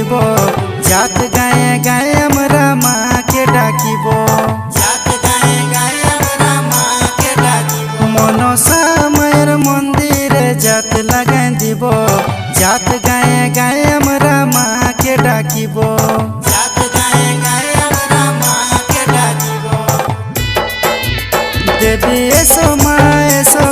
দিব জাত গায়ে গায়ে আমরা মাকে ডাকিব জাত গায়ে গায়ে আমরা মাকে ডাকিব মনসা মায়ের মন্দিরে জাত লাগাই দিব জাত গায়ে গায়ে আমরা মাকে ডাকিব জাত গায়ে গায়ে আমরা মাকে ডাকিব দেবী এসো মা এসো